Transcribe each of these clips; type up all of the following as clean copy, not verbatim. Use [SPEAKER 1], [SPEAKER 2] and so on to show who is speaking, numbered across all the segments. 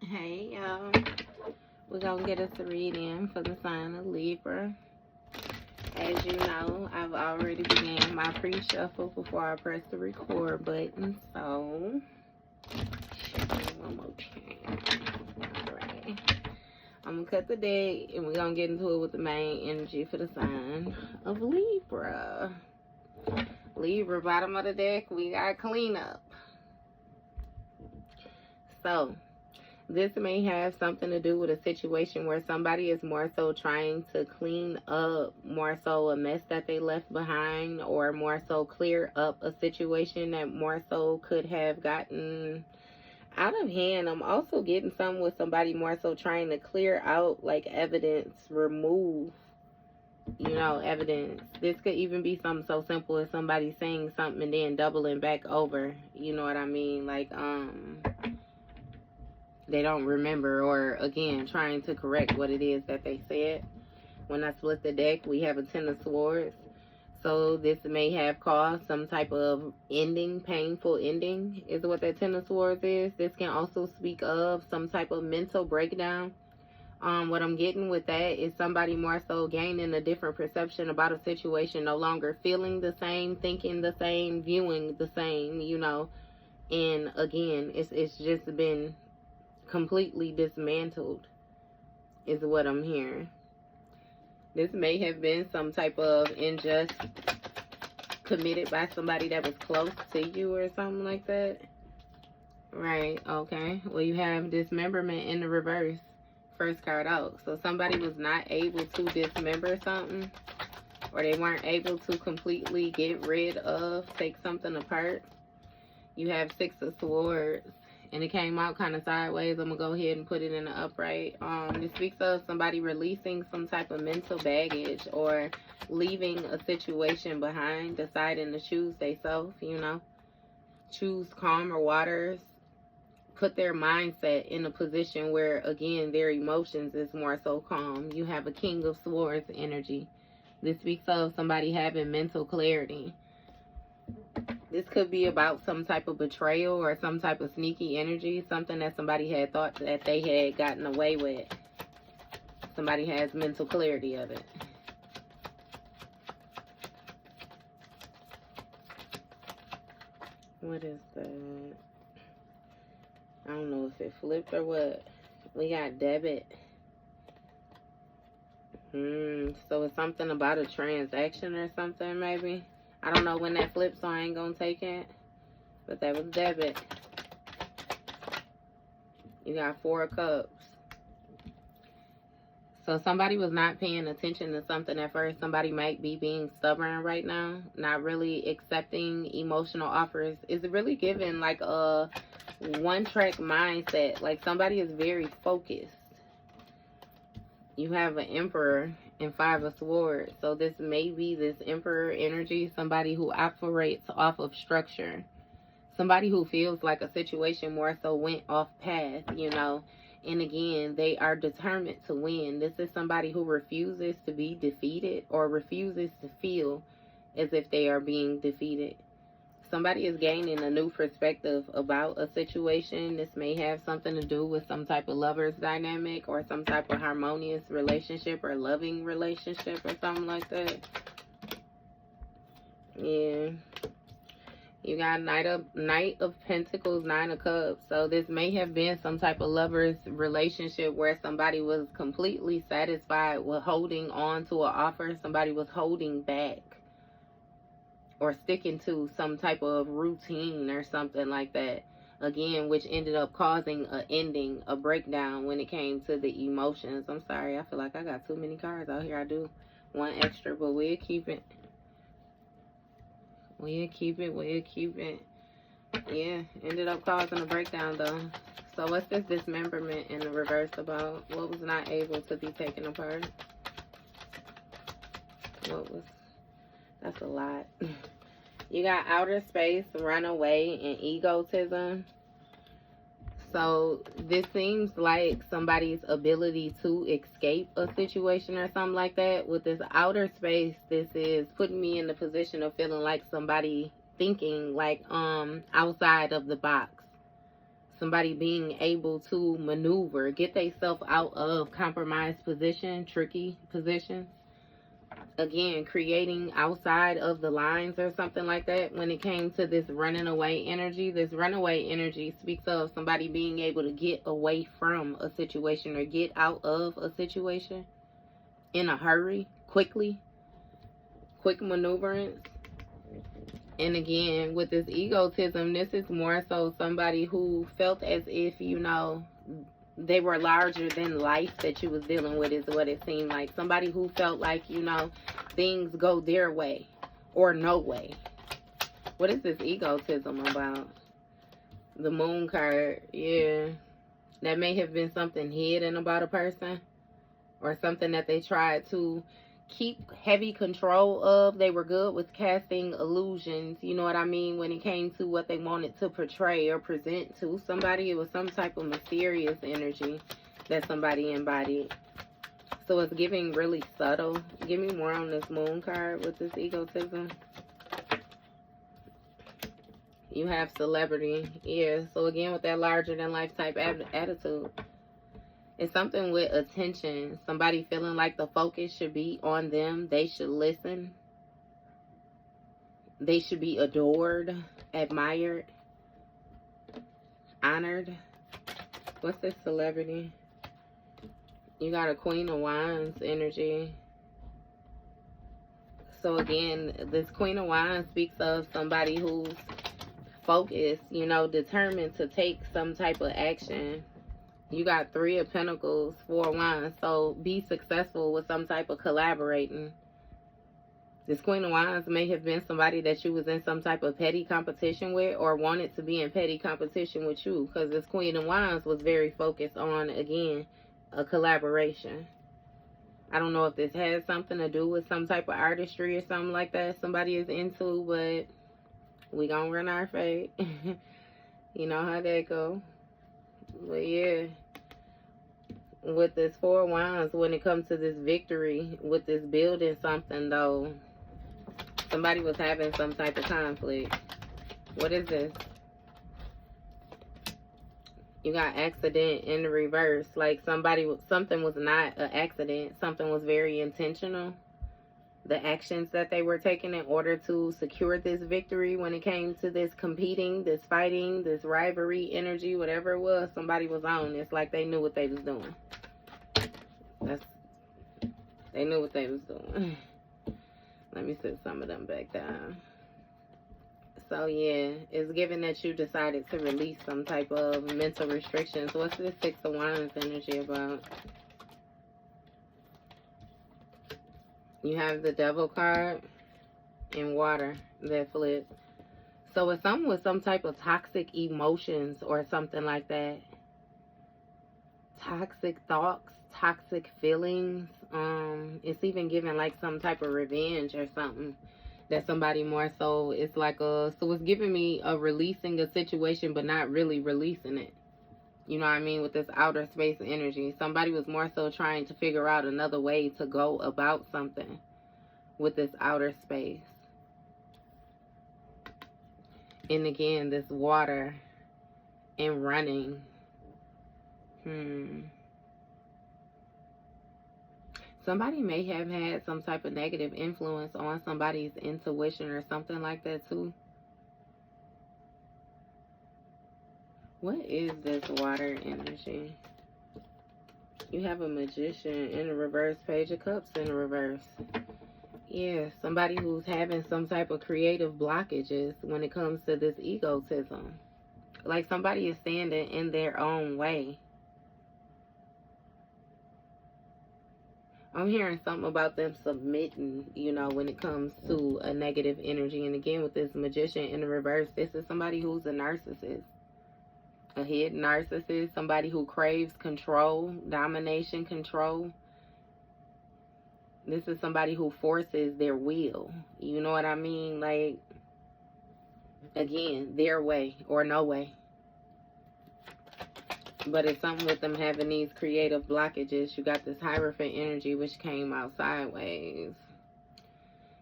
[SPEAKER 1] Hey y'all, we're gonna get us a reading for the sign of Libra. As you know, I've already began my pre-shuffle before I press the record button, so one more time. Alright, I'm gonna cut the deck and we're gonna get into it with the main energy for the sign of Libra. Libra, bottom of the deck, we got cleanup. So this may have something to do with a situation where somebody is more so trying to clean up more so a mess that they left behind, or more so clear up a situation that more so could have gotten out of hand. I'm also getting something with somebody more so trying to clear out like evidence, remove, evidence. This could even be something so simple as somebody saying something and then doubling back over. You know what I mean? Like, they don't remember, or again trying to correct what it is that they said. When I split the deck, we have a Ten of Swords, so this may have caused some type of ending, painful ending is what that Ten of Swords is. This can also speak of some type of mental breakdown. What I'm getting with that is somebody more so gaining a different perception about a situation, no longer feeling the same, thinking the same, viewing the same, and again it's just been completely dismantled is what I'm hearing. This may have been some type of injustice committed by somebody that was close to you or something like that. Right, okay. Well, you have dismemberment in the reverse, first card out. So somebody was not able to dismember something, or they weren't able to completely get rid of, take something apart. You have Six of Swords, and it came out kind of sideways. I'm gonna go ahead and put it in the upright. This speaks of somebody releasing some type of mental baggage, or leaving a situation behind, deciding to choose themselves, choose calmer waters, put their mindset in a position where, again, their emotions is more so calm. You have a King of Swords energy. This speaks of somebody having mental clarity. This could be about some type of betrayal or some type of sneaky energy, something that somebody had thought that they had gotten away with. Somebody has mental clarity of it. What is that? I don't know if it flipped or what. We got debit. So it's something about a transaction or something, maybe. I don't know when that flipped, so I ain't gonna take it. But that was debit. You got Four of Cups. So somebody was not paying attention to something at first. Somebody might be being stubborn right now, not really accepting emotional offers. It's really giving like a one-track mindset. Like somebody is very focused. You have an Emperor and Five of Swords. So this may be this Emperor energy, somebody who operates off of structure. Somebody who feels like a situation more so went off path, And again, they are determined to win. This is somebody who refuses to be defeated, or refuses to feel as if they are being defeated. Somebody is gaining a new perspective about a situation. This may have something to do with some type of lover's dynamic, or some type of harmonious relationship or loving relationship or something like that. Yeah. You got Knight of Pentacles, Nine of Cups. So this may have been some type of lover's relationship where somebody was completely satisfied with holding on to an offer. Somebody was holding back, or sticking to some type of routine or something like that. Again, which ended up causing an ending, a breakdown when it came to the emotions. I'm sorry, I feel like I got too many cards out here. I do one extra, but we'll keep it. We'll keep it. Yeah, ended up causing a breakdown though. So what's this dismemberment in the reverse about? What was not able to be taken apart? That's a lot. You got outer space, runaway, and egotism. So this seems like somebody's ability to escape a situation or something like that. With this outer space, this is putting me in the position of feeling like somebody thinking like outside of the box. Somebody being able to maneuver, get themselves out of compromised position, tricky positions. Again, creating outside of the lines or something like that. When it came to this running away energy, this runaway energy speaks of somebody being able to get away from a situation or get out of a situation in a hurry, quickly, quick maneuverance. And again, with this egotism, this is more so somebody who felt as if, you know, they were larger than life that you was dealing with, is what it seemed like. Somebody who felt like, you know, things go their way or no way. What is this egotism about? The moon card, yeah. That may have been something hidden about a person or something that they tried to keep heavy control of. They were good with casting illusions, you know what I mean, when it came to what they wanted to portray or present to somebody. It was some type of mysterious energy that somebody embodied. So it's giving really subtle. Give me more on this moon card with this egotism. You have celebrity. Yeah, so again with that larger than life type attitude. It's something with attention. Somebody feeling like the focus should be on them. They should listen. They should be adored, admired, honored. What's this celebrity? You got a Queen of Wands energy. So again, this Queen of Wands speaks of somebody who's focused, you know, determined to take some type of action. You got Three of Pentacles, Four of Wands. So be successful with some type of collaborating. This Queen of Wands may have been somebody that you was in some type of petty competition with or wanted to be in petty competition with you. Because this Queen of Wands was very focused on, again, a collaboration. I don't know if this has something to do with some type of artistry or something like that somebody is into, but we gonna run our fate. You know how that go. But yeah, with this Four of Wands, when it comes to this victory, with this building something though, somebody was having some type of conflict. What is this? You got accident in the reverse. Like something was not an accident. Something was very intentional. The actions that they were taking in order to secure this victory when it came to this competing, this fighting, this rivalry energy, whatever it was, somebody was on. It's like they knew what they was doing. They knew what they was doing. Let me set some of them back down. So yeah, it's given that you decided to release some type of mental restrictions. What's this Six of Wands energy about? You have the Devil card and water that flipped. So it's something with some type of toxic emotions or something like that. Toxic thoughts, toxic feelings. It's even giving like some type of revenge or something. That somebody more so, it's like so it's giving me a releasing a situation but not really releasing it. You know what I mean? With this outer space energy. Somebody was more so trying to figure out another way to go about something with this outer space. And again, this water and running. Somebody may have had some type of negative influence on somebody's intuition or something like that too. What is this water energy? You have a Magician in the reverse, Page of Cups in the reverse. Yeah, somebody who's having some type of creative blockages when it comes to this egotism. Like somebody is standing in their own way. I'm hearing something about them submitting, you know, when it comes to a negative energy. And again, with this Magician in the reverse, this is somebody who's a narcissist. A hidden narcissist, somebody who craves control, domination, control. This is somebody who forces their will. You know what I mean? Like, again, their way or no way. But it's something with them having these creative blockages. You got this Hierophant energy, which came out sideways.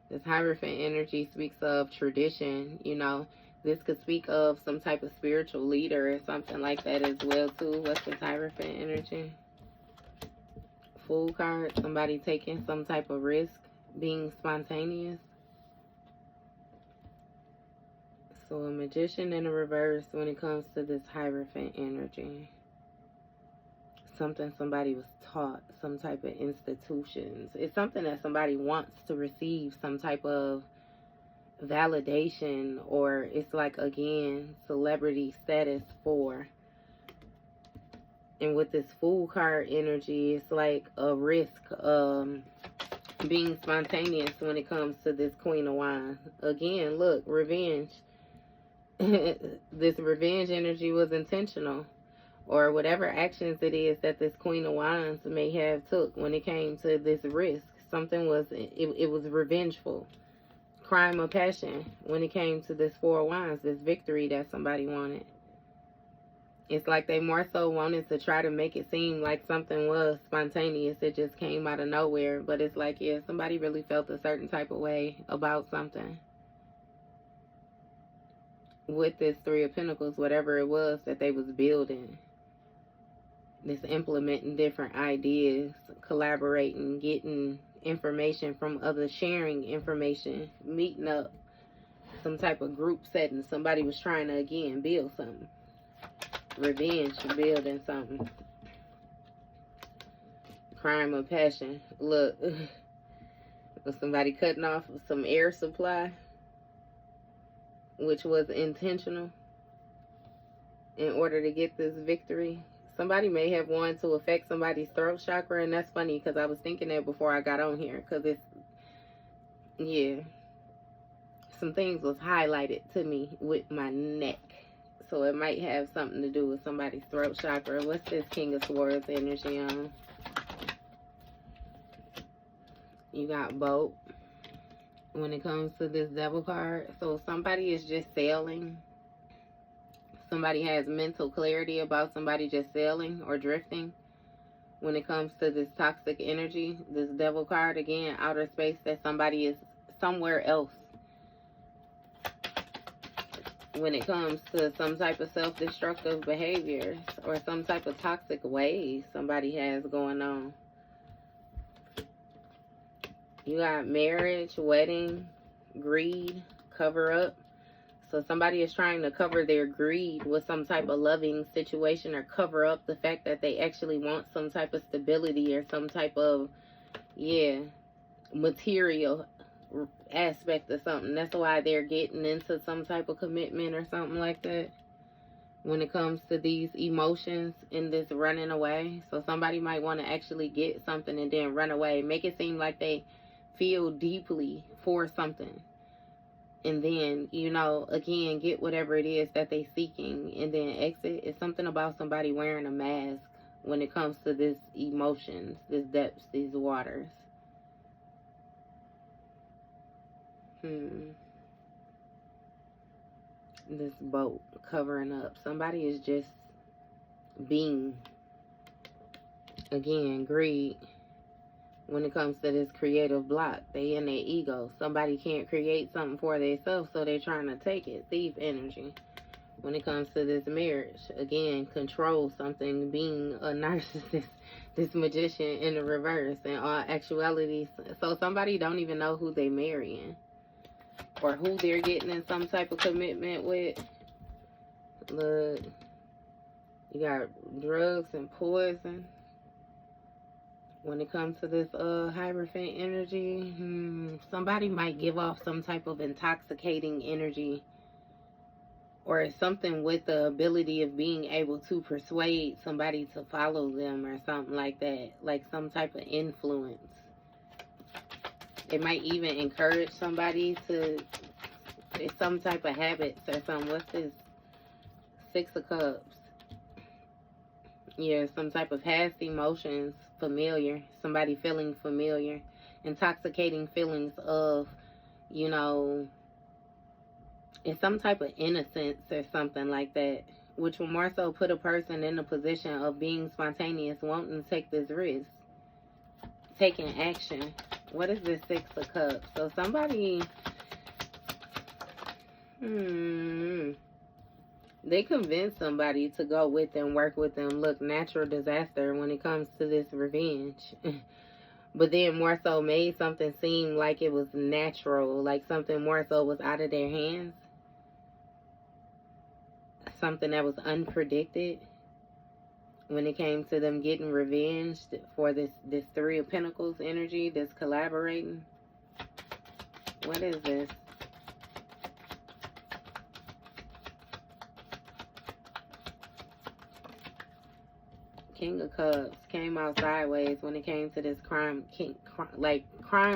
[SPEAKER 1] This Hierophant energy speaks of tradition, you know. This could speak of some type of spiritual leader or something like that as well, too. What's this Hierophant energy? Fool card. Somebody taking some type of risk, being spontaneous. So a Magician in a reverse when it comes to this Hierophant energy. Something somebody was taught, some type of institutions. It's something that somebody wants to receive some type of validation, or it's like, again, celebrity status for. And with this Fool card energy, it's like a risk, being spontaneous when it comes to this Queen of Wands. Again, look, revenge. This revenge energy was intentional, or whatever actions it is that this Queen of Wands may have took when it came to this risk. Something was, it was revengeful. Crime of passion when it came to this Four of Wands, this victory that somebody wanted. It's like they more so wanted to try to make it seem like something was spontaneous. It just came out of nowhere. But it's like, yeah, somebody really felt a certain type of way about something. With this Three of Pentacles, whatever it was that they was building. This implementing different ideas, collaborating, getting information from others, sharing information, meeting up, some type of group setting. Somebody was trying to, again, build something. Revenge, building something. Crime of passion. Look, was somebody cutting off some air supply, which was intentional, in order to get this victory. Somebody may have wanted to affect somebody's throat chakra, and that's funny because I was thinking that before I got on here, because it's, yeah, some things was highlighted to me with my neck, so it might have something to do with somebody's throat chakra. What's this King of Swords energy on? You got boat when it comes to this Devil card. So somebody is just sailing. Somebody has mental clarity about somebody just sailing or drifting when it comes to this toxic energy. This Devil card, again, outer space, that somebody is somewhere else when it comes to some type of self-destructive behaviors or some type of toxic ways somebody has going on. You got marriage, wedding, greed, cover up. So somebody is trying to cover their greed with some type of loving situation, or cover up the fact that they actually want some type of stability or some type of, yeah, material aspect of something. That's why they're getting into some type of commitment or something like that when it comes to these emotions in this running away. So somebody might want to actually get something and then run away. Make it seem like they feel deeply for something. And then, you know, again, get whatever it is that they're seeking and then exit. It's something about somebody wearing a mask when it comes to this emotions, this depths, these waters. This boat covering up. Somebody is just being, again, greed. When it comes to this creative block, they in their ego. Somebody can't create something for themselves, so they're trying to take it. Thief energy. When it comes to this marriage, again, control something, being a narcissist. This Magician in the reverse. In all actuality, so somebody don't even know who they marrying or who they're getting in some type of commitment with. Look, you got drugs and poison. When it comes to this Hierophant energy, somebody might give off some type of intoxicating energy, or something with the ability of being able to persuade somebody to follow them or something like that, like some type of influence. It might even encourage somebody to some type of habits or something. What's this? Six of Cups. Yeah, some type of past emotions, familiar. Somebody feeling familiar. Intoxicating feelings of, you know, in some type of innocence or something like that, which will more so put a person in a position of being spontaneous, wanting to take this risk, taking action. What is this Six of Cups? So somebody, They convince somebody to go with them, work with them. Look, natural disaster when it comes to this revenge. But then more so made something seem like it was natural, like something more so was out of their hands. Something that was unpredicted when it came to them getting revenge for this Three of Pentacles energy, this collaborating. What is this? King of Cups came out sideways when it came to this crime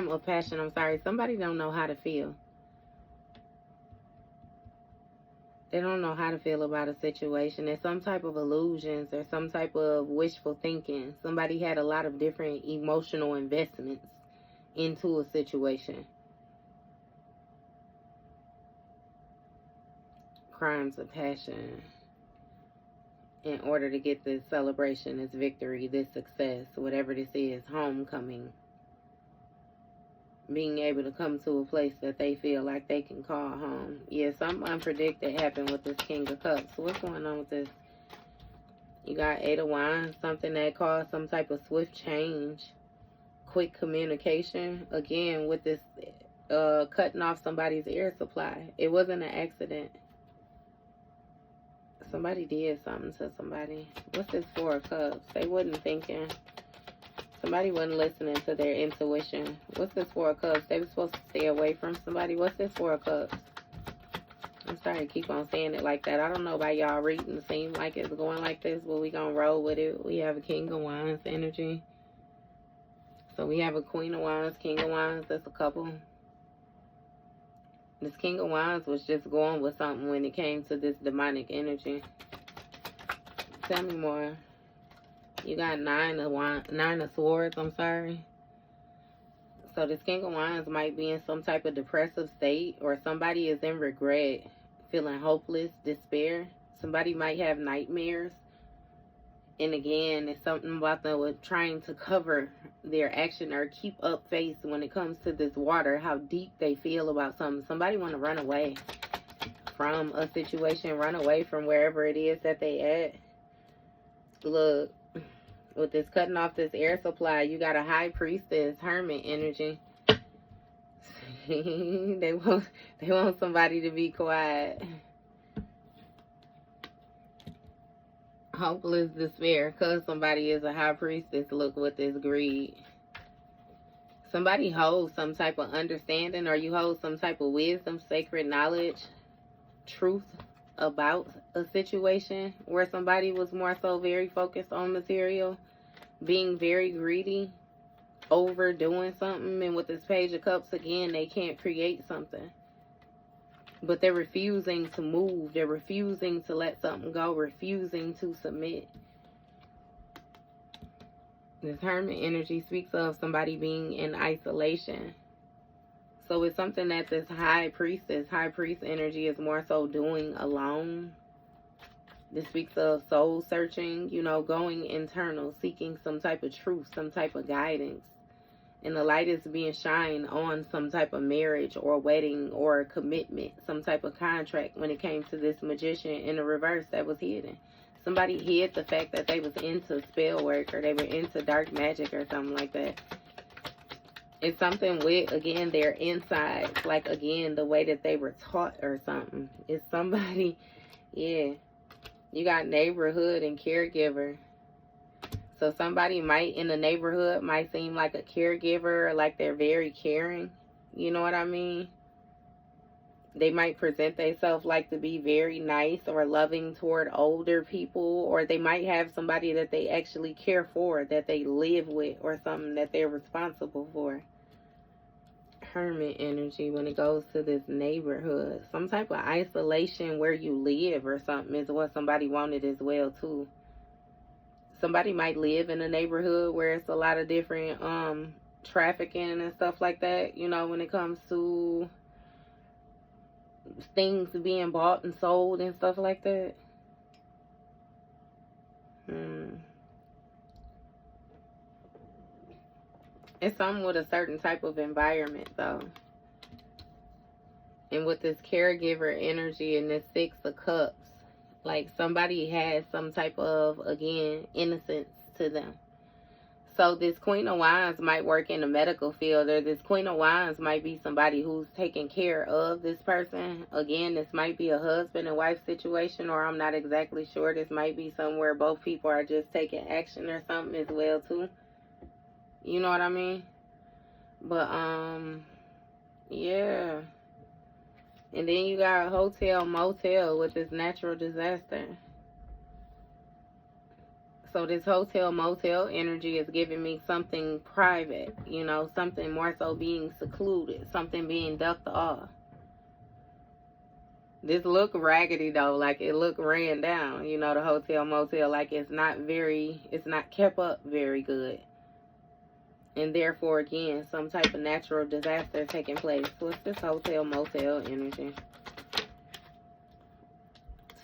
[SPEAKER 1] of passion. I'm sorry, somebody don't know how to feel. They don't know how to feel about a situation. There's some type of illusions or some type of wishful thinking. Somebody had a lot of different emotional investments into a situation. Crimes of passion. In order to get this celebration, this victory, this success, whatever this is, homecoming. Being able to come to a place that they feel like they can call home. Yeah, something unpredicted happened with this King of Cups. So what's going on with this? You got Eight of Wands, something that caused some type of swift change. Quick communication. Again, with this cutting off somebody's air supply. It wasn't an accident. Somebody did something to somebody. What's this Four of Cups? They wasn't thinking. Somebody wasn't listening to their intuition. What's this Four of Cups? They were supposed to stay away from somebody. What's this Four of Cups? I'm sorry to keep on saying it like that. I don't know about y'all reading. It seems like it's going like this, but we gonna roll with it. We have a King of Wands energy. So we have a Queen of Wands, King of Wands. That's a couple. This King of Wands was just going with something when it came to this demonic energy. Tell me more. You got Nine of Swords, I'm sorry. So this King of Wands might be in some type of depressive state, or somebody is in regret, feeling hopeless, despair. Somebody might have nightmares. And again, it's something about them trying to cover their action or keep up face when it comes to this water, how deep they feel about something. Somebody want to run away from a situation, run away from wherever it is that they at. Look, with this cutting off this air supply, you got a High Priestess, Hermit energy. they want somebody to be quiet. Hopeless despair, because somebody is a High Priestess. Look with this greed. Somebody holds some type of understanding, or you hold some type of wisdom, sacred knowledge, truth about a situation where somebody was more so very focused on material, being very greedy, overdoing something. And with this Page of Cups, again, they can't create something. But they're refusing to move. They're refusing to let something go. Refusing to submit. This Hermit energy speaks of somebody being in isolation. So it's something that this High Priest energy is more so doing alone. This speaks of soul searching, you know, going internal, seeking some type of truth, some type of guidance. And the light is being shined on some type of marriage or wedding or commitment, some type of contract when it came to this Magician in the reverse that was hidden. Somebody hid the fact that they was into spell work, or they were into dark magic or something like that. It's something with, again, their insides, like, again, the way that they were taught or something. It's somebody, yeah. You got neighborhood and caregiver. So somebody might in the neighborhood might seem like a caregiver, like they're very caring. You know what I mean? They might present themselves like to be very nice or loving toward older people. Or they might have somebody that they actually care for, that they live with, or something that they're responsible for. Hermit energy when it goes to this neighborhood. Some type of isolation where you live or something is what somebody wanted as well too. Somebody might live in a neighborhood where it's a lot of different trafficking and stuff like that, you know, when it comes to things being bought and sold and stuff like that. It's something with a certain type of environment, though. And with this caregiver energy and this Six of Cups, like somebody has some type of, again, innocence to them. So this Queen of Wands might work in the medical field, or this Queen of Wands might be somebody who's taking care of this person. Again, this might be a husband and wife situation, or I'm not exactly sure. This might be somewhere both people are just taking action or something as well too. You know what I mean? But yeah. And then you got a hotel motel with this natural disaster. So this hotel motel energy is giving me something private, you know, something more so being secluded, something being ducked off. This look raggedy though, like it look ran down, you know, the hotel motel, like it's not kept up very good. And therefore, again, some type of natural disaster taking place. What's this hotel motel energy?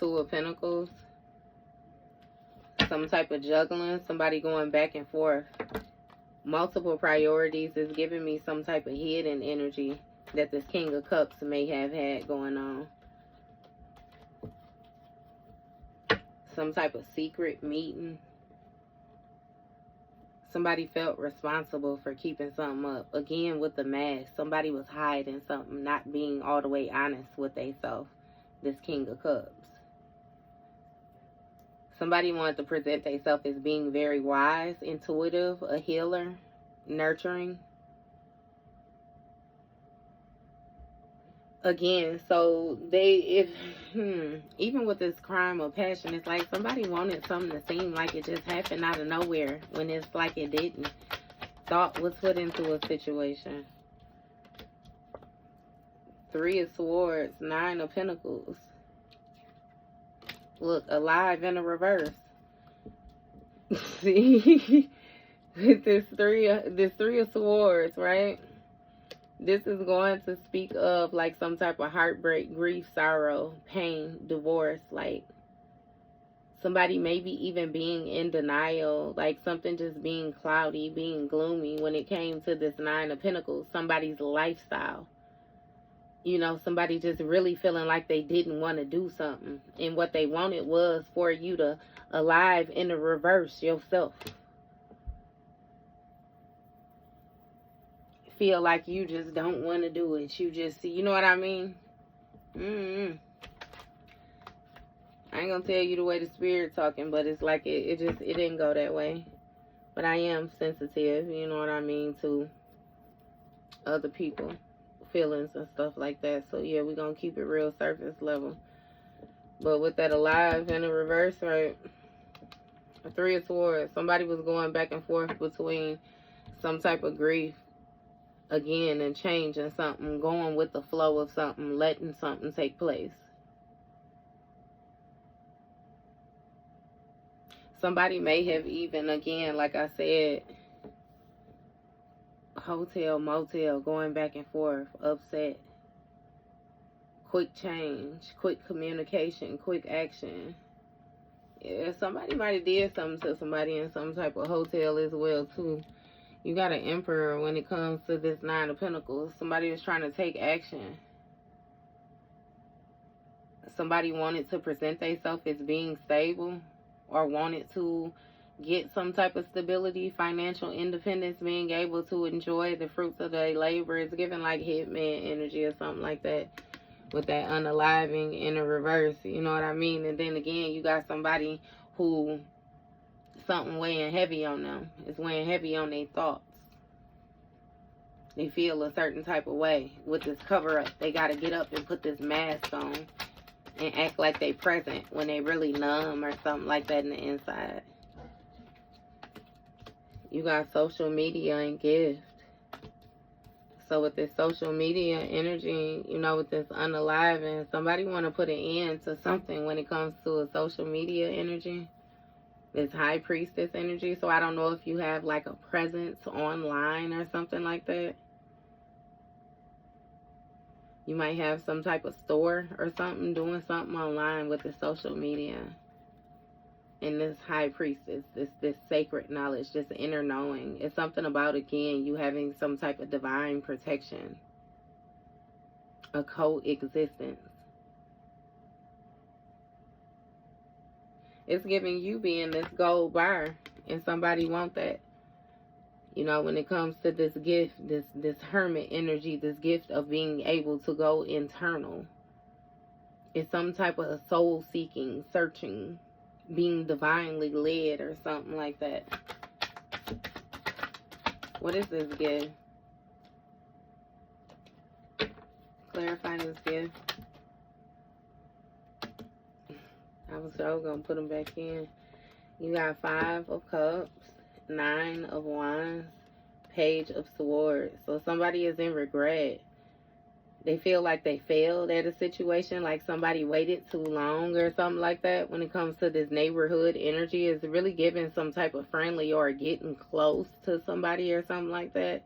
[SPEAKER 1] Two of Pentacles. Some type of juggling, somebody going back and forth. Multiple priorities is giving me some type of hidden energy that this King of Cups may have had going on. Some type of secret meeting. Somebody felt responsible for keeping something up. Again, with the mask, somebody was hiding something, not being all the way honest with themselves. This King of Cups. Somebody wanted to present themselves as being very wise, intuitive, a healer, nurturing. Again, so even with this crime of passion, it's like somebody wanted something to seem like it just happened out of nowhere when it's like it didn't. Thought was put into a situation. Three of Swords, Nine of Pentacles. Look, alive in a reverse. See, with this three of Swords, right? This is going to speak of like some type of heartbreak, grief, sorrow, pain, divorce. Like somebody maybe even being in denial, like something just being cloudy, being gloomy when it came to this Nine of Pentacles. Somebody's lifestyle. You know, somebody just really feeling like they didn't want to do something. And what they wanted was for you to alive in the reverse yourself. Feel like you just don't want to do it. You just, you know what I mean? I ain't going to tell you the way the spirit talking, but it's like it didn't go that way. But I am sensitive, you know what I mean, to other people. Feelings and stuff like that. So yeah, we're gonna keep it real surface level. But with that alive in the reverse, right? Three of Swords. Somebody was going back and forth between some type of grief again and changing something, going with the flow of something, letting something take place. Somebody may have even, again, like I said, hotel, motel, going back and forth, upset, quick change, quick communication, quick action. Yeah, somebody might have did something to somebody in some type of hotel as well, too. You got an Emperor when it comes to this Nine of Pentacles. Somebody was trying to take action. Somebody wanted to present themselves as being stable or wanted to get some type of stability, financial independence, being able to enjoy the fruits of their labor. It's giving like hitman energy or something like that with that unaliving in the reverse, you know what I mean? And then again, you got somebody who something weighing heavy on them. It's weighing heavy on their thoughts. They feel a certain type of way with this cover up. They got to get up and put this mask on and act like they present when they really numb or something like that in the inside. You got social media and gift. So with this social media energy, you know, with this unaliving, somebody want to put an end to something when it comes to a social media energy. This High Priestess energy. So I don't know if you have like a presence online or something like that. You might have some type of store or something, doing something online with the social media. And this High Priestess, this sacred knowledge, this inner knowing. It's something about, again, you having some type of divine protection. a coexistence. It's giving you being this gold bar, and somebody want that. You know, when it comes to this gift, this hermit energy, this gift of being able to go internal. It's some type of soul seeking, searching, being divinely led or something like that. What is this gift? Clarify this gift. I was so gonna put them back in. You got 5 of Cups, 9 of Wands, Page of Swords. So somebody is in regret. They feel like they failed at a situation, like somebody waited too long or something like that. When it comes to this neighborhood energy, it's really giving some type of friendly or getting close to somebody or something like that.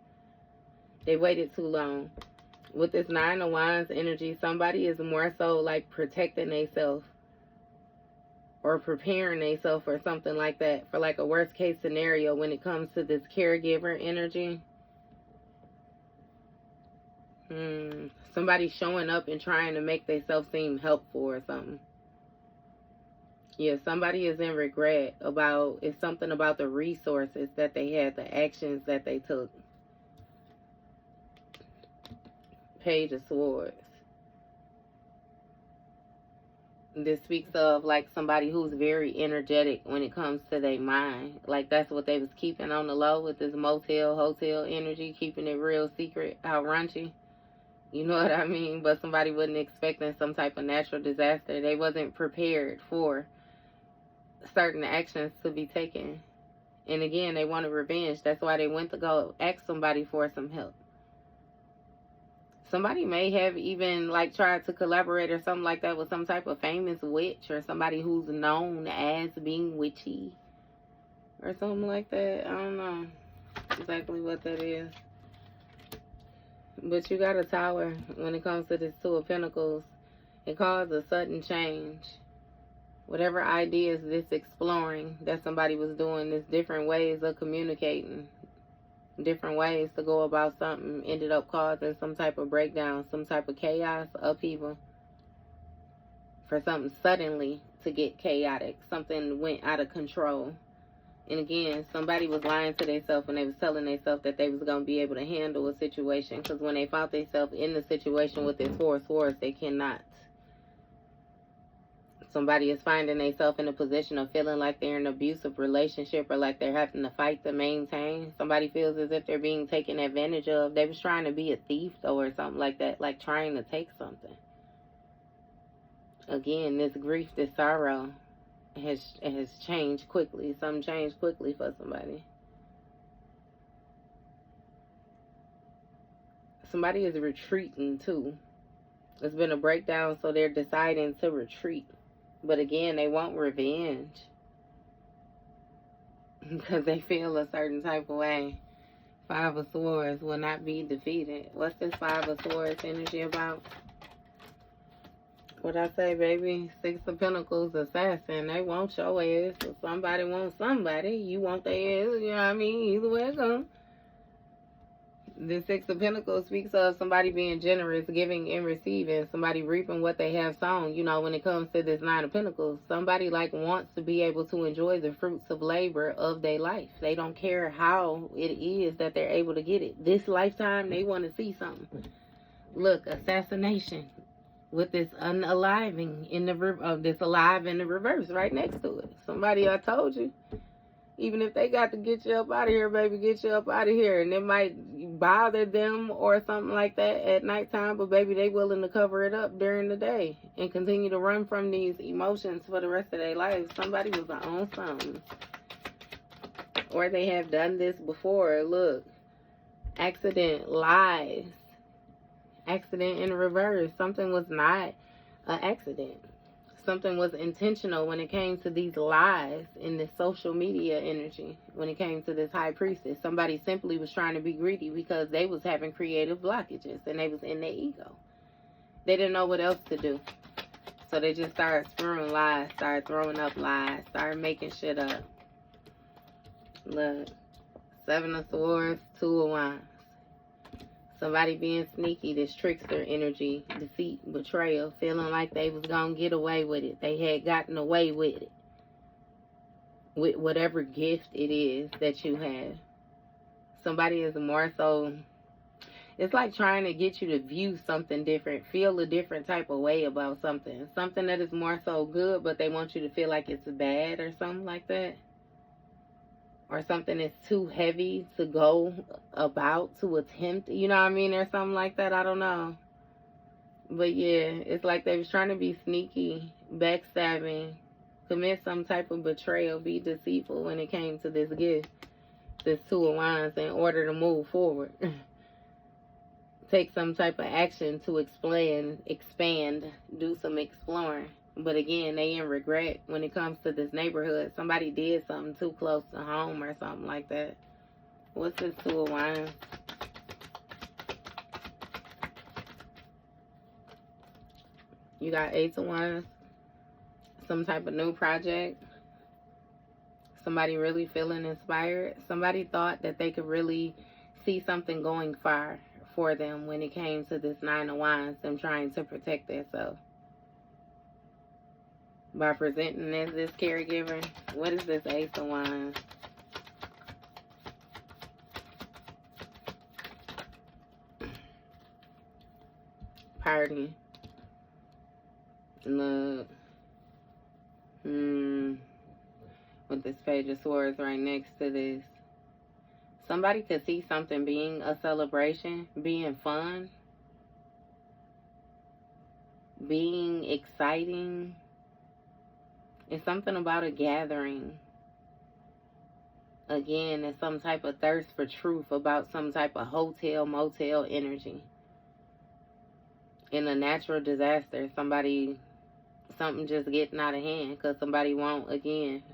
[SPEAKER 1] They waited too long. With this 9 of Wands energy, somebody is more so like protecting themselves or preparing themselves for something like that, for like a worst case scenario when it comes to this caregiver energy. Somebody showing up and trying to make themselves seem helpful or something. Yeah, somebody is in regret about, it's something about the resources that they had, the actions that they took. Page of Swords. This speaks of like somebody who's very energetic when it comes to their mind. Like that's what they was keeping on the low with this motel, hotel energy, keeping it real secret, how raunchy. You know what I mean? But somebody wasn't expecting some type of natural disaster. They wasn't prepared for certain actions to be taken. And again, they wanted revenge. That's why they went to go ask somebody for some help. Somebody may have even like tried to collaborate or something like that with some type of famous witch or somebody who's known as being witchy or something like that. I don't know exactly what that is. But you got a Tower when it comes to this 2 of Pentacles. It caused a sudden change. Whatever ideas this exploring that somebody was doing, this different ways of communicating, different ways to go about something, ended up causing some type of breakdown, some type of chaos, upheaval. For something suddenly to get chaotic. Something went out of control. And again, somebody was lying to themselves when they was telling themselves that they was going to be able to handle a situation. Because when they found themselves in the situation with this 4 of Swords, they cannot. Somebody is finding themselves in a position of feeling like they're in an abusive relationship or like they're having to fight to maintain. Somebody feels as if they're being taken advantage of. They was trying to be a thief though or something like that. Like trying to take something. Again, this grief, this sorrow has changed quickly. Something changed quickly for somebody. Somebody is retreating too. There's been a breakdown, so they're deciding to retreat. But again, they want revenge. Because they feel a certain type of way. 5 of Swords will not be defeated. What's this 5 of Swords energy about? What I say, baby? 6 of Pentacles, assassin. They want your ass. If somebody wants somebody, you want their ass. You know what I mean? Either way it goes. The 6 of Pentacles speaks of somebody being generous, giving and receiving. Somebody reaping what they have sown. You know, when it comes to this 9 of Pentacles, somebody like wants to be able to enjoy the fruits of labor of their life. They don't care how it is that they're able to get it. This lifetime, they want to see something. Look, assassination. With this unaliving in the this alive in the reverse right next to it. Somebody, I told you, even if they got to get you up out of here, baby, get you up out of here. And it might bother them or something like that at nighttime, but baby, they willing to cover it up during the day and continue to run from these emotions for the rest of their lives. Somebody was on something. Or they have done this before. Look, accident, lies. Accident in reverse. Something was not an accident. Something was intentional when it came to these lies in this social media energy. When it came to this high priestess, somebody simply was trying to be greedy because they was having creative blockages and they was in their ego. They didn't know what else to do. So they just started spewing lies, started throwing up lies, started making shit up. Look, 7 of Swords, 2 of Wands. Somebody being sneaky, this trickster energy, deceit, betrayal, feeling like they was going to get away with it. They had gotten away with it. With whatever gift it is that you have. Somebody is more so, it's like trying to get you to view something different, feel a different type of way about something. Something that is more so good, but they want you to feel like it's bad or something like that. Or something that's too heavy to go about, to attempt, you know what I mean, or something like that. I don't know. But yeah, it's like they was trying to be sneaky, backstabbing, commit some type of betrayal, be deceitful when it came to this gift, this Two of Wands, in order to move forward. Take some type of action to expand, do some exploring. But again, they in regret when it comes to this neighborhood. Somebody did something too close to home or something like that. What's this Two of Wands? You got Eight of Wands. Some type of new project. Somebody really feeling inspired. Somebody thought that they could really see something going far for them when it came to this Nine of Wands. Them trying to protect themselves. By presenting as this caregiver. What is this Ace of Wands? Party. Look. With this Page of Swords right next to this. Somebody could see something being a celebration, being fun, being exciting. It's something about a gathering. Again, it's some type of thirst for truth about some type of hotel, motel energy. In a natural disaster, something just getting out of hand because somebody want, again,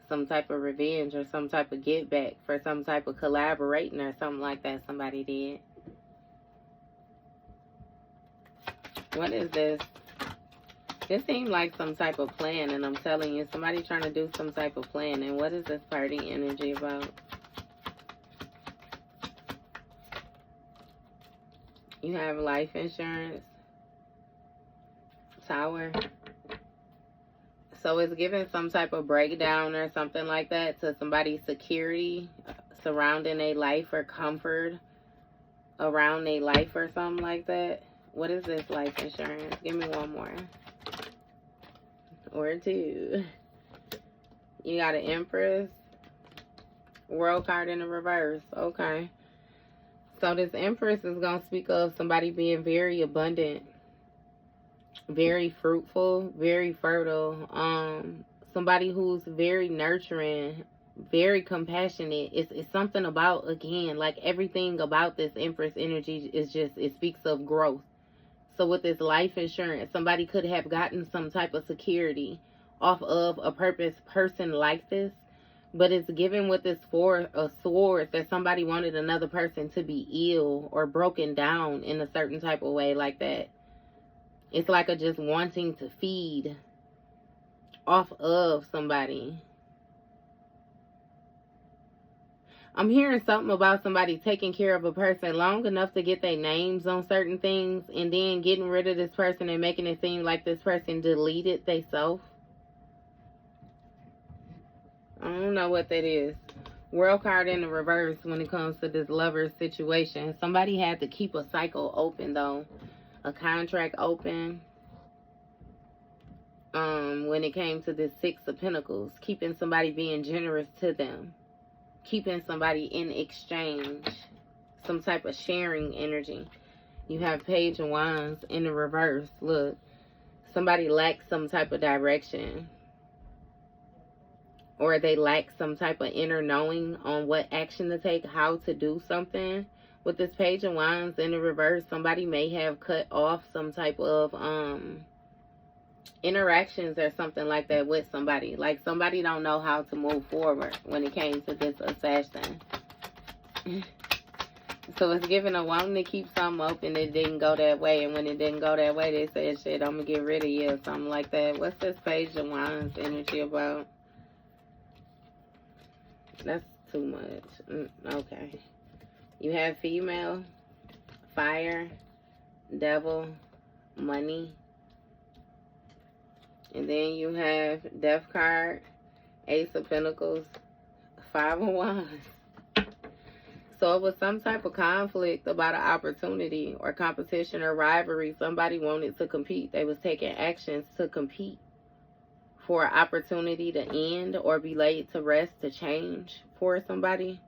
[SPEAKER 1] some type of revenge or some type of get back for some type of collaborating or something like that somebody did. What is this? This seems like some type of plan, and I'm telling you, somebody trying to do some type of plan. And what is this party energy about? You have life insurance. Tower. So it's giving some type of breakdown or something like that to somebody's security surrounding their life or comfort around their life or something like that. What is this life insurance? Give me one more. Or two. You got an Empress. World card in the reverse. Okay. So this Empress is going to speak of somebody being very abundant, very fruitful, very fertile. Somebody who's very nurturing, very compassionate. It's something about, again, like everything about this Empress energy is just, it speaks of growth. So with this life insurance, somebody could have gotten some type of security off of a person like this. But it's given with this Four of Swords that somebody wanted another person to be ill or broken down in a certain type of way like that. It's like a just wanting to feed off of somebody. I'm hearing something about somebody taking care of a person long enough to get their names on certain things and then getting rid of this person and making it seem like this person deleted themselves. I don't know what that is. World card in the reverse when it comes to this lover situation. Somebody had to keep a cycle open though. A contract open. When it came to this Six of Pentacles. Keeping somebody being generous to them. Keeping somebody in exchange. Some type of sharing energy. You have Page of Wands in the reverse. Look. Somebody lacks some type of direction. Or they lack some type of inner knowing on what action to take, how to do something. With this Page of Wands in the reverse, somebody may have cut off some type of interactions or something like that with somebody. Like somebody don't know how to move forward when it came to this assassin. So it's giving a wanting to keep something open. It didn't go that way. And when it didn't go that way, they said, shit, I'm going to get rid of you or something like that. What's this Page of Wands energy about? That's too much. Okay. You have female. fire, devil, money. And then you have death card, Ace of Pentacles, Five of Wands. So it was some type of conflict about an opportunity or competition or rivalry. Somebody wanted to compete. They was taking actions to compete for an opportunity to end or be laid to rest, to change for somebody.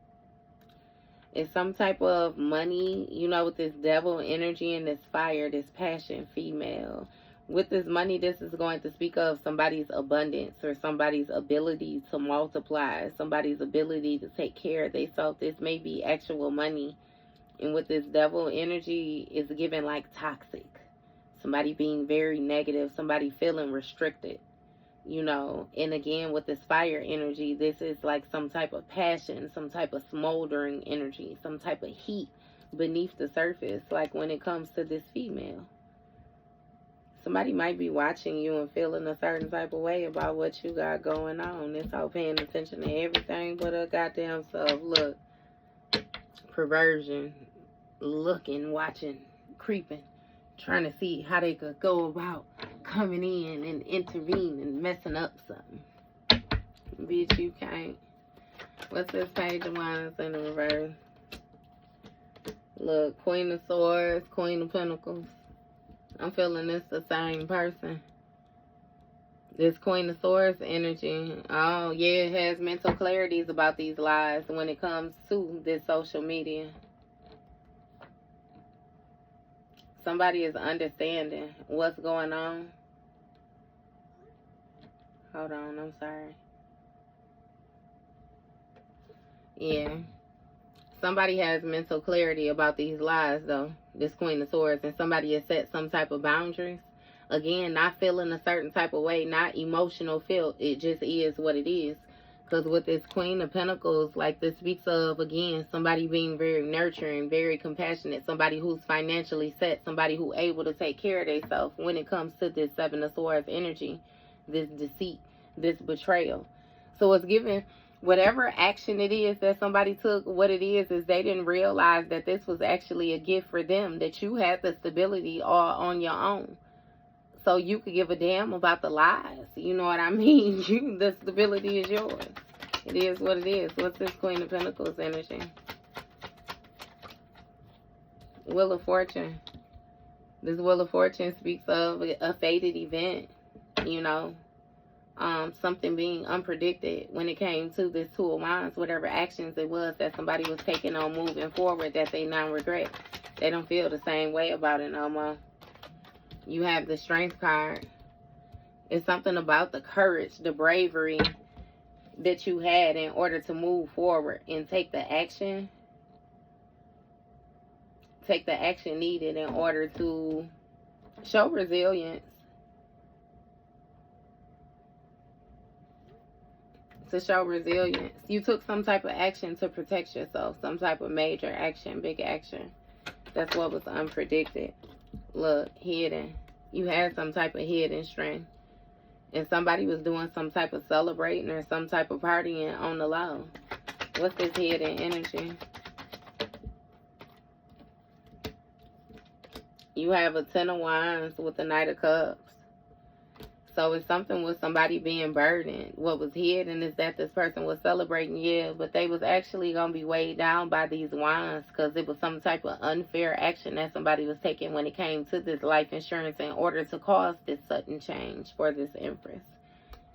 [SPEAKER 1] It's some type of money, you know, with this devil energy and this fire, this passion, female. With this money, this is going to speak of somebody's abundance or somebody's ability to multiply, somebody's ability to take care of themselves. This may be actual money. And with this devil energy, it's given like toxic. Somebody being very negative, somebody feeling restricted, you know. And again, with this fire energy, this is like some type of passion, some type of smoldering energy, some type of heat beneath the surface, like when it comes to this female. Somebody might be watching you and feeling a certain type of way about what you got going on. It's all paying attention to everything but a goddamn self. Look, perversion, looking, watching, creeping, trying to see how they could go about coming in and intervene and messing up something. Bitch, you can't. What's this Page of Wands in the reverse? Look, Queen of Swords, Queen of Pentacles. I'm feeling this the same person. This Queen of Swords energy. Oh, yeah, it has mental clarities about these lies when it comes to this social media. Somebody is understanding what's going on. Hold on, I'm sorry. Yeah. Somebody has mental clarity about these lies, though. This Queen of Swords. And somebody has set some type of boundaries. Again, not feeling a certain type of way. Not emotional feel. It just is what it is. Because with this Queen of Pentacles, like this speaks of, again, somebody being very nurturing, very compassionate. Somebody who's financially set. Somebody who's able to take care of themselves when it comes to this Seven of Swords energy. This deceit. This betrayal. So it's given... Whatever action it is that somebody took, what it is they didn't realize that this was actually a gift for them, that you had the stability all on your own. So you could give a damn about the lies. You know what I mean? The stability is yours. It is what it is. What's this Queen of Pentacles energy? Wheel of Fortune. This Wheel of Fortune speaks of a fated event, you know. Something being unpredicted when it came to this Two of Wands, whatever actions it was that somebody was taking on moving forward that they now regret. They don't feel the same way about it no more. You have the Strength card. It's something about the courage, the bravery that you had in order to move forward and take the action. Take the action needed in order to show resilience. To show resilience. You took some type of action to protect yourself. Some type of major action, big action. That's what was unpredicted. Look, hidden. You had some type of hidden strength. And somebody was doing some type of celebrating or some type of partying on the low. What's this hidden energy? You have a Ten of Wands with the Knight of Cups. So it's something with somebody being burdened. What was hidden is that this person was celebrating, yeah, but they was actually going to be weighed down by these wands because it was some type of unfair action that somebody was taking when it came to this life insurance in order to cause this sudden change for this Empress.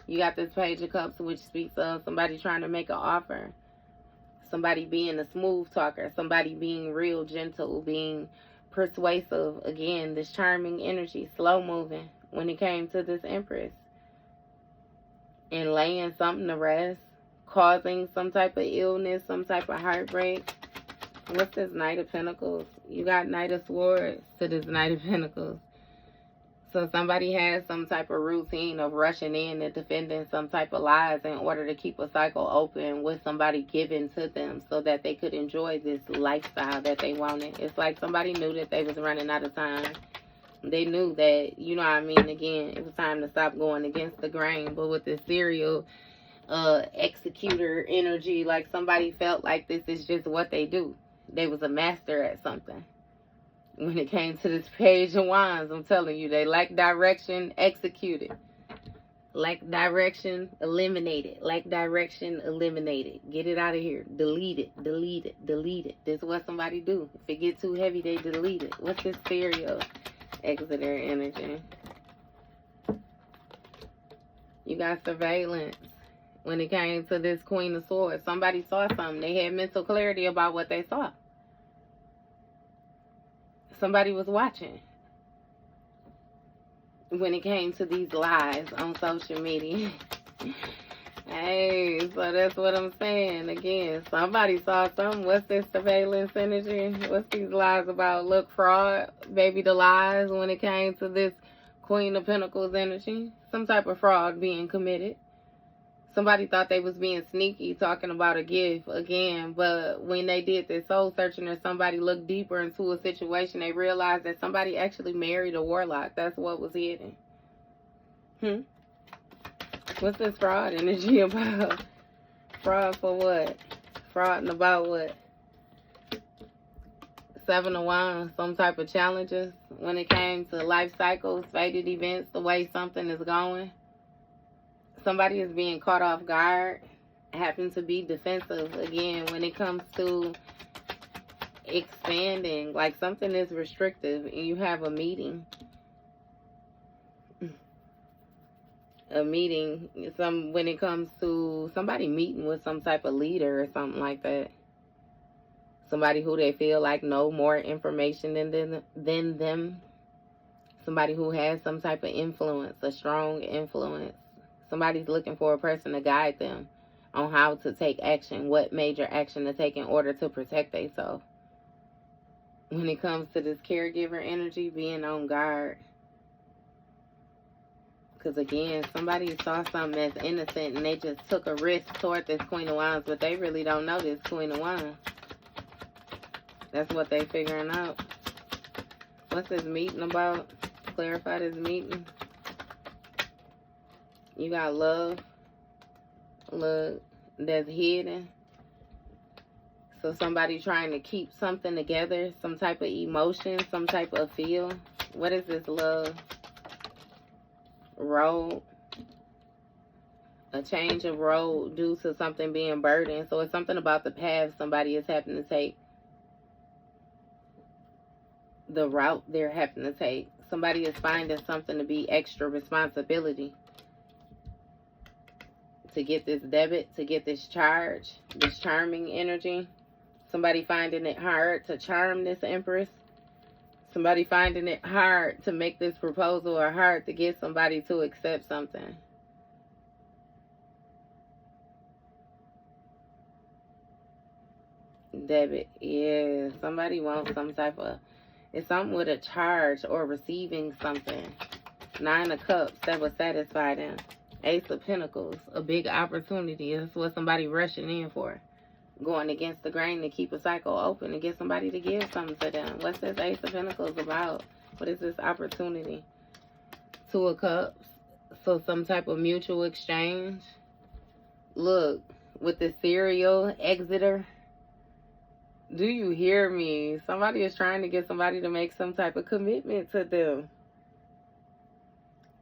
[SPEAKER 1] You got this Page of Cups, which speaks of somebody trying to make an offer. Somebody being a smooth talker. Somebody being real gentle, being persuasive. Again, this charming energy, slow moving. When it came to this Empress. And laying something to rest. Causing some type of illness. Some type of heartbreak. What's this Knight of Pentacles? You got Knight of Swords to this Knight of Pentacles. So somebody has some type of routine of rushing in and defending some type of lies in order to keep a cycle open with somebody giving to them so that they could enjoy this lifestyle that they wanted. It's like somebody knew that they was running out of time. They knew that, you know what I mean, again, it was time to stop going against the grain. But with this serial executor energy, like somebody felt like this is just what they do. They was a master at something. When it came to this Page of Wands, I'm telling you, they lack direction, execute it. Lack direction, eliminate it. Lack direction, eliminate it. Get it out of here. Delete it, delete it, delete it. This is what somebody do. If it get too heavy, they delete it. What's this stereo? Exeter energy. You got surveillance. When it came to this Queen of Swords, somebody saw something. They had mental clarity about what they saw. Somebody was watching. When it came to these lies on social media. Hey, so that's what I'm saying. Again, somebody saw something. What's this surveillance energy? What's these lies about? Look, fraud. Baby, the lies when it came to this Queen of Pentacles energy. Some type of fraud being committed. Somebody thought they was being sneaky talking about a gift again, but when they did this soul searching or somebody looked deeper into a situation, they realized that somebody actually married a warlock. That's what was hidden. What's this fraud energy about? Fraud for what? Fraud about what? Seven of Wands, some type of challenges when it came to life cycles, fated events, the way something is going. Somebody is being caught off guard, happen to be defensive again when it comes to expanding, like something is restrictive and you have a meeting. When it comes to somebody meeting with some type of leader or something like that. Somebody who they feel like know more information than them. Somebody who has some type of influence, a strong influence. Somebody's looking for a person to guide them on how to take action, what major action to take in order to protect themselves. When it comes to this caregiver energy, being on guard. Because again, somebody saw something that's innocent and they just took a risk toward this Queen of Wands, but they really don't know this Queen of Wands. That's what they figuring out. What's this meeting about? Clarify this meeting. You got love that's hidden. So somebody trying to keep something together, some type of emotion, some type of feel. What is this love? Road. A change of road due to something being burdened. So it's something about the path somebody is having to take. The route they're having to take. Somebody is finding something to be extra responsibility. To get this debit, to get this charge, this charming energy. Somebody finding it hard to charm this Empress. Somebody finding it hard to make this proposal or hard to get somebody to accept something. Debit, yeah. Somebody wants some type of, it's something with a charge or receiving something. 9 of Cups that would satisfy them. Ace of Pentacles, a big opportunity. That's what somebody rushing in for. Going against the grain to keep a cycle open and get somebody to give something to them. What's this Ace of Pentacles about? What is this opportunity? 2 of Cups. So some type of mutual exchange. Look, with the serial exeter. Do you hear me? Somebody is trying to get somebody to make some type of commitment to them.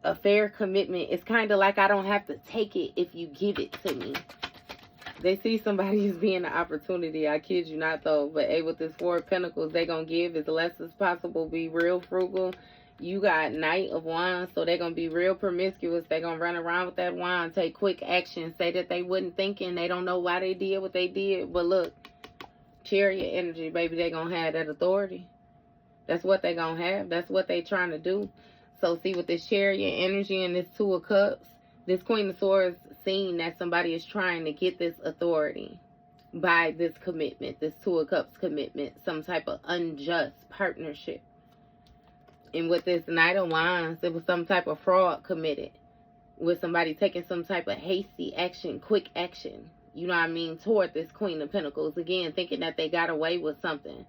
[SPEAKER 1] A fair commitment. It's kind of like I don't have to take it if you give it to me. They see somebody as being an opportunity. I kid you not, though. But hey, with this 4 of Pentacles, they going to give as less as possible. Be real frugal. You got Knight of Wands, so they're going to be real promiscuous. They're going to run around with that wand, take quick action, say that they wasn't thinking. They don't know why they did what they did. But look, Chariot energy, baby, they're going to have that authority. That's what they're going to have. That's what they're trying to do. So see, with this Chariot energy and this 2 of Cups, this Queen of Swords seeing that somebody is trying to get this authority by this commitment, this 2 of Cups commitment, some type of unjust partnership. And with this Knight of Wands, it was some type of fraud committed with somebody taking some type of hasty action, quick action, you know what I mean, toward this Queen of Pentacles. Again, thinking that they got away with something.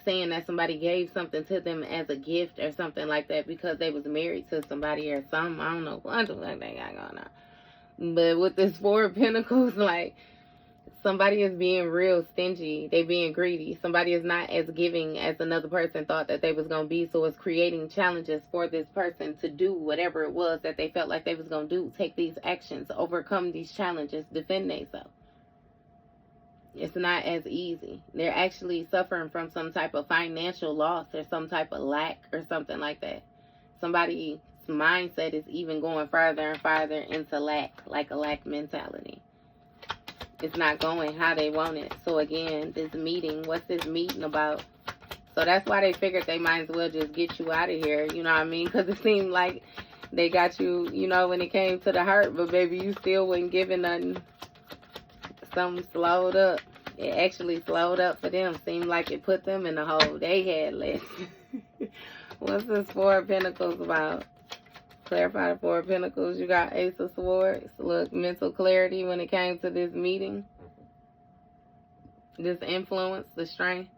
[SPEAKER 1] Saying that somebody gave something to them as a gift or something like that because they was married to somebody or something. I don't know what they got going on. But with this 4 of Pentacles, like, Somebody is being real stingy. They being greedy. Somebody is not as giving as another person thought that they was going to be. So it's creating challenges for this person to do whatever it was that they felt like they was going to do. Take these actions, overcome these challenges, defend themselves. It's not as easy. They're actually suffering from some type of financial loss or some type of lack or something like that. Somebody's mindset is even going farther and farther into lack, like a lack mentality. It's not going how they want it. So again, this meeting, what's this meeting about? So that's why they figured they might as well just get you out of here, you know what I mean? Because it seemed like they got you, you know, when it came to the heart, but baby, you still wasn't giving nothing. Something slowed up. It actually slowed up for them. Seemed like it put them in the hole they had less. What's this Four of Pentacles about? Clarify the Four of Pentacles. You got Ace of Swords. Look, mental clarity when it came to this meeting. This influence, the strength.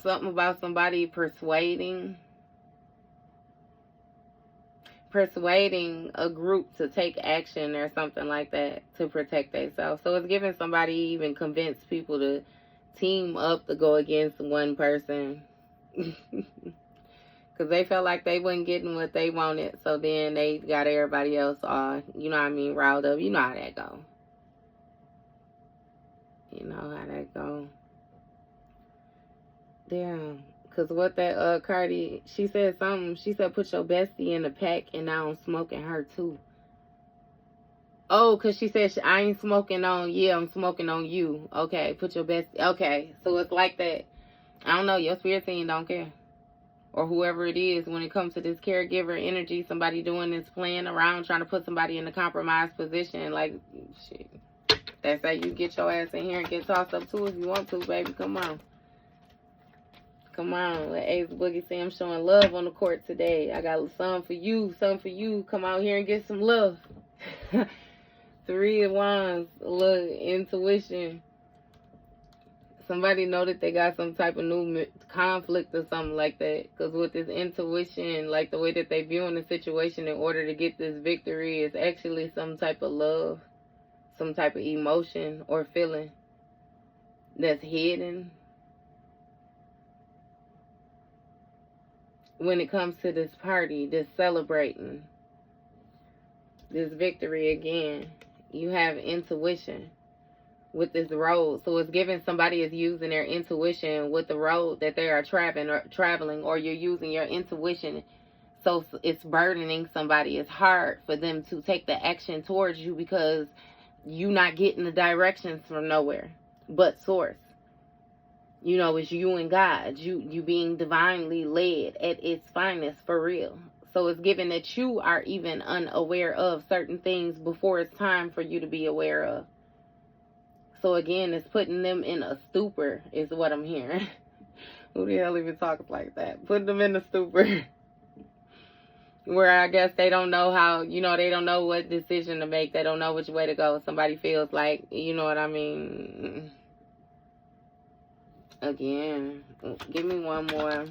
[SPEAKER 1] Something about somebody persuading a group to take action or something like that to protect themselves. So it's giving somebody even convince people to team up to go against one person. Because they felt like they wasn't getting what they wanted. So then they got everybody else all, you know what I mean, riled up. You know how that go. You know how that go. Damn. Because what that Cardi, she said something. She said, put your bestie in the pack and now I'm smoking her too. Oh, because she said, I ain't smoking on, yeah, I'm smoking on you. Okay, put your bestie. Okay, so it's like that. I don't know, your spirit team don't care. Or whoever it is, when it comes to this caregiver energy, somebody doing this playing around, trying to put somebody in a compromised position. Like, shit. That's how you get your ass in here and get tossed up too if you want to, baby. Come on. Come on, let Ace Boogie say I'm showing love on the court today. I got some for you, some for you. Come out here and get some love. Three of Wands, look, intuition. Somebody know that they got some type of new conflict or something like that. Because with this intuition, like the way that they viewing the situation in order to get this victory is actually some type of love, some type of emotion or feeling that's hidden. When it comes to this party, this celebrating, this victory again, you have intuition with this road. So it's giving somebody is using their intuition with the road that they are traveling, or you're using your intuition. So it's burdening somebody. It's hard for them to take the action towards you because you're not getting the directions from nowhere but source. You know, it's you and God. You being divinely led at its finest for real. So it's given that you are even unaware of certain things before it's time for you to be aware of. So again, it's putting them in a stupor is what I'm hearing. Who the hell even talks like that? Putting them in a stupor. Where I guess they don't know how, you know, they don't know what decision to make. They don't know which way to go. Somebody feels like, you know what I mean? Again, give me one more.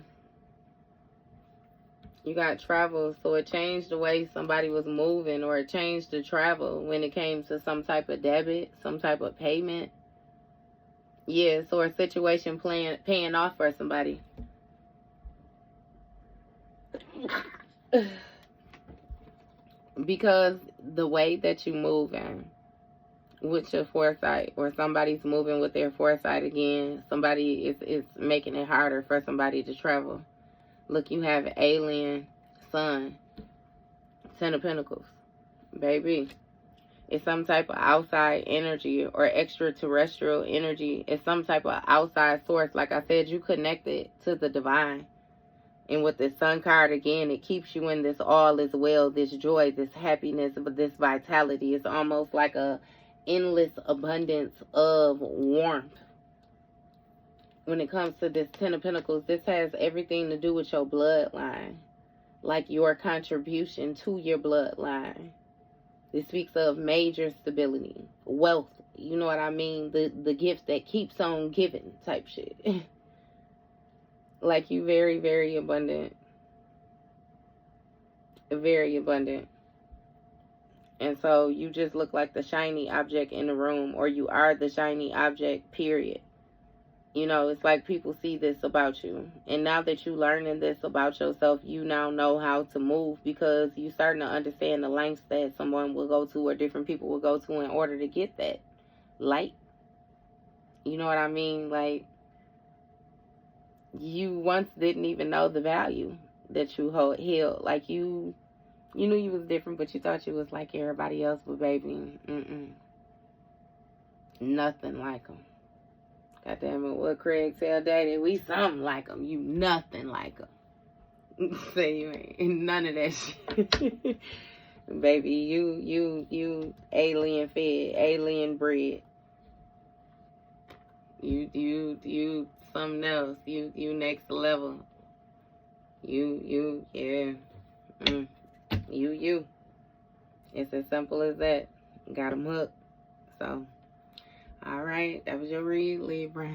[SPEAKER 1] You got travel, so it changed the way somebody was moving, or it changed the travel when it came to some type of debit, some type of payment. Yeah, so a situation paying off for somebody. Because the way that you moving with your foresight, or somebody's moving with their foresight again, somebody is making it harder for somebody to travel. Look, you have alien, sun, 10 of Pentacles. Baby, it's some type of outside energy or extraterrestrial energy. It's some type of outside source. Like I said, you connected to the divine. And with the sun card, again, it keeps you in this all is well, this joy, this happiness, this vitality. It's almost like a endless abundance of warmth. When it comes to this 10 of Pentacles, this has everything to do with your bloodline. Like your contribution to your bloodline. This speaks of major stability, wealth, you know what I mean? The gift that keeps on giving type shit. Like you very, very abundant. Very abundant. And so you just look like the shiny object in the room, or you are the shiny object, period. You know, it's like people see this about you. And now that you're learning this about yourself, you now know how to move, because you're starting to understand the lengths that someone will go to, or different people will go to, in order to get that light. You know what I mean? Like, you once didn't even know the value that you held. Like, you knew you was different, but you thought you was like everybody else. But baby, nothing like them. God damn it, what Craig tell Daddy? We something like them. You nothing like them. Say you ain't none of that shit. Baby, you alien fed, alien bred. You something else. You next level. Yeah. You. It's as simple as that. Got them hooked. So, all right, that was your read, Libra.